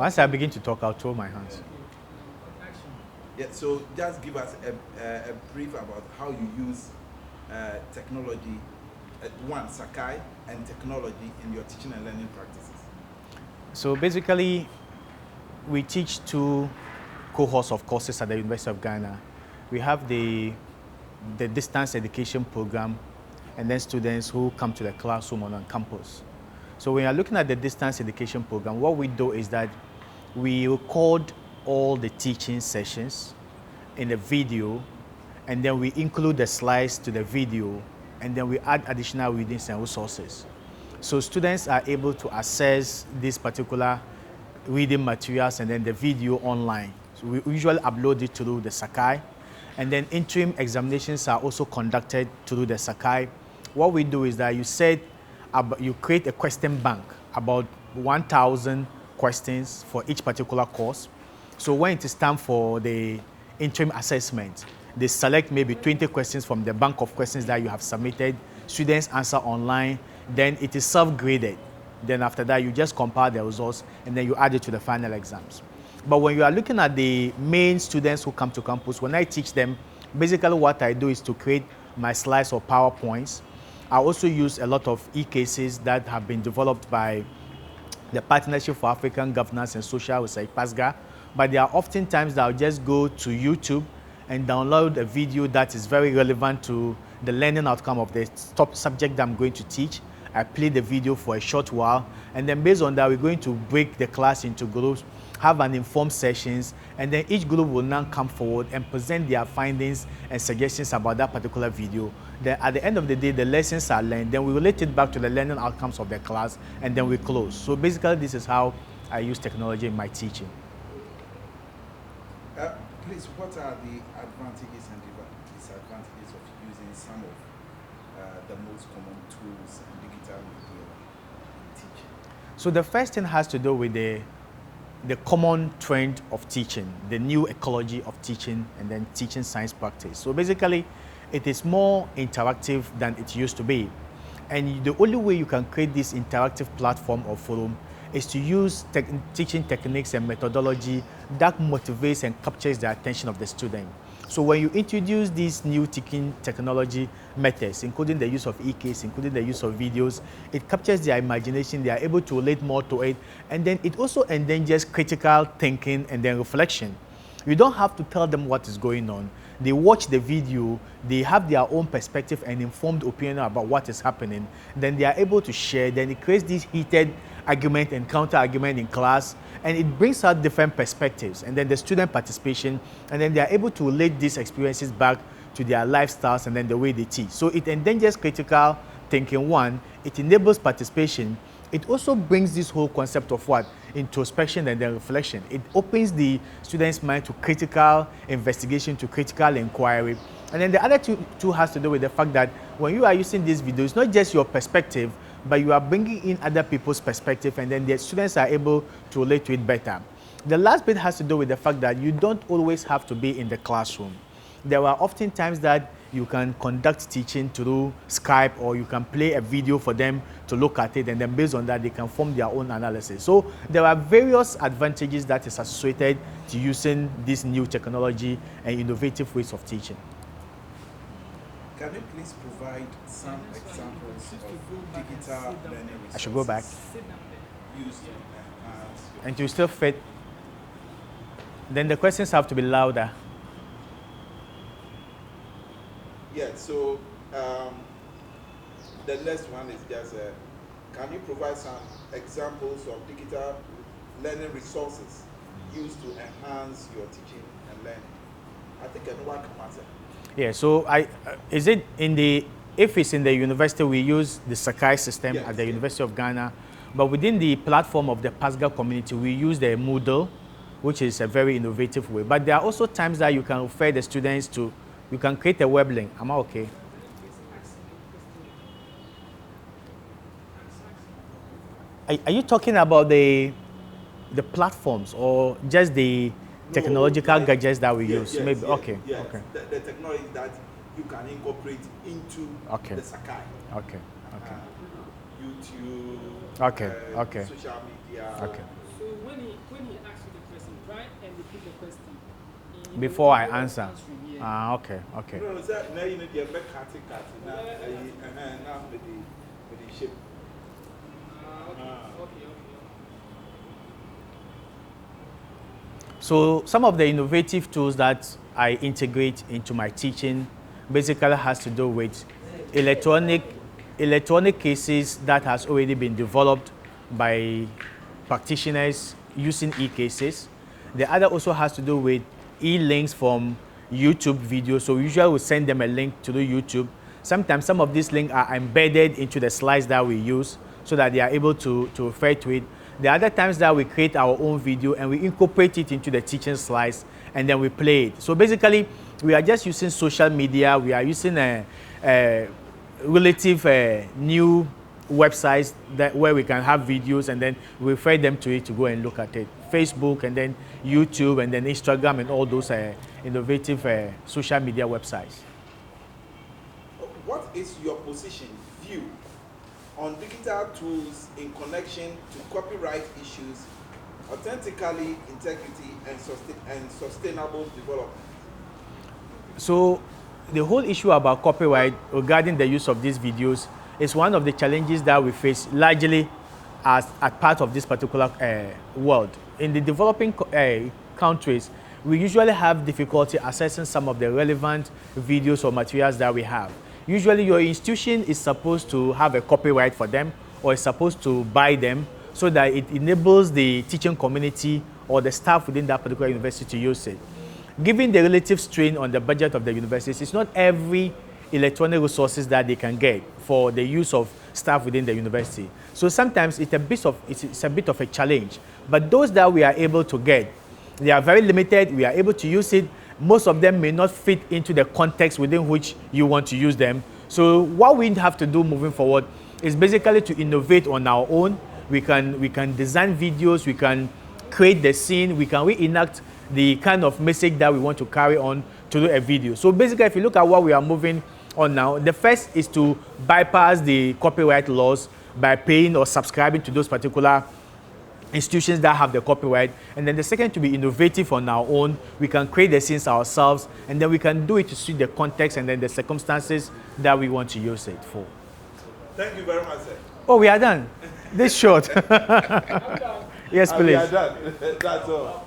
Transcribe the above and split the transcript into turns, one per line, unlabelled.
Once I begin to talk, I'll throw my hands.
Yeah, so just give us a brief about how you use technology, Sakai and technology in your teaching and learning practices.
So basically, we teach two cohorts of courses at the University of Ghana. We have the distance education program, and then students who come to the classroom on campus. So when you're looking at the distance education program, what we do is that we record all the teaching sessions in a video, and then we include the slides to the video, and then we add additional readings and resources. So students are able to access this particular reading materials and then the video online. So we usually upload it through the Sakai, and then interim examinations are also conducted through the Sakai. What we do is that you create a question bank, about 1,000 questions for each particular course. So when it is time for the interim assessment, they select maybe 20 questions from the bank of questions that you have submitted. Students answer online, then it is self-graded. Then after that, you just compile the results and then you add it to the final exams. But when you are looking at the main students who come to campus, when I teach them, basically what I do is to create my slides or PowerPoints. I also use a lot of e-cases that have been developed by the Partnership for African Governance and Social Research, PASGA. But there are often times that I'll just go to YouTube and download a video that is very relevant to the learning outcome of the top subject that I'm going to teach. I play the video for a short while, and then based on that, we're going to break the class into groups, have an informed sessions, and then each group will now come forward and present their findings and suggestions about that particular video. Then at the end of the day, the lessons are learned, then we relate it back to the learning outcomes of the class, and then we close. So basically, this is how I use technology in my teaching.
Please, what are the advantages and disadvantages of using some of the most common tools and digital media in teaching?
So the first thing has to do with the common trend of teaching, the new ecology of teaching, and then teaching science practice. So basically, it is more interactive than it used to be. And the only way you can create this interactive platform or forum is to use teaching techniques and methodology that motivates and captures the attention of the student. So when you introduce these new teaching technology methods, including the use of e-case, including the use of videos, it captures their imagination, they are able to relate more to it, and then it also endangers critical thinking and then reflection. You don't have to tell them what is going on. They watch the video, they have their own perspective and informed opinion about what is happening. Then they are able to share, then it creates this heated argument and counter argument in class, and it brings out different perspectives, and then the student participation, and then they are able to relate these experiences back to their lifestyles and then the way they teach. So it endangers critical thinking, one, it enables participation. It also brings this whole concept of what? Introspection and then reflection. It opens the student's mind to critical investigation, to critical inquiry. And then the other two has to do with the fact that when you are using this video, it's not just your perspective, but you are bringing in other people's perspective, and then the students are able to relate to it better. The last bit has to do with the fact that you don't always have to be in the classroom. There are often times that you can conduct teaching through Skype, or you can play a video for them to look at it, and then based on that, they can form their own analysis. So there are various advantages that is associated to using this new technology and innovative ways of teaching.
Can you please provide some examples of digital learning resources?
I should go back.
Used to enhance your
And to still fit, then the questions have to be louder.
Yeah, so the next one is just, can you provide some examples of digital learning resources used to enhance your teaching and learning? I think I know what can answer.
Yeah, so if it's in the university, we use the Sakai system at the University of Ghana, but within the platform of the PASGA community, we use the Moodle, which is a very innovative way. But there are also times that you can refer the students to, you can create a web link. Am I okay? Are you talking about the platforms or just the technological gadgets that we use?
Yes,
Maybe.
yes,
Okay.
yes.
Okay.
The technology that you can incorporate into the Sakai.
Okay.
YouTube.
Okay. Okay.
Social media.
Okay.
So when when he asks you the question, try and repeat the question.
Before I answer.
Yeah.
Ah, okay, okay.
No, sir, now you need to make cutting. Now with the shape.
Okay.
So some of the innovative tools that I integrate into my teaching basically has to do with electronic cases that has already been developed by practitioners using e-cases. The other also has to do with e-links from YouTube videos. So usually we send them a link to the YouTube. Sometimes some of these links are embedded into the slides that we use so that they are able to refer to it. The other times that we create our own video and we incorporate it into the teaching slides and then we play it. So basically, we are just using social media. We are using a relative new websites where we can have videos and then we refer them to it to go and look at it. Facebook and then YouTube and then Instagram and all those innovative social media websites.
What is your position, view, on digital tools in connection to copyright issues, authentically integrity, and sustainable development?
So the whole issue about copyright regarding the use of these videos is one of the challenges that we face largely as part of this particular world. In the developing countries, we usually have difficulty accessing some of the relevant videos or materials that we have. Usually your institution is supposed to have a copyright for them or is supposed to buy them so that it enables the teaching community or the staff within that particular university to use it. Given the relative strain on the budget of the universities, it's not every electronic resources that they can get for the use of staff within the university. So sometimes it's a bit of a challenge. But those that we are able to get, they are very limited. We are able to use it. Most of them may not fit into the context within which you want to use them. So what we have to do moving forward is basically to innovate on our own. We can design videos, we can create the scene, we can reenact the kind of message that we want to carry on to do a video. So basically, if you look at what we are moving on now, the first is to bypass the copyright laws by paying or subscribing to those particular institutions that have the copyright. And then the second, to be innovative on our own. We can create the scenes ourselves, and then we can do it to suit the context and then the circumstances that we want to use it for.
Thank you very much, sir.
Oh, we are done. This short. Yes, please.
We are done. That's all.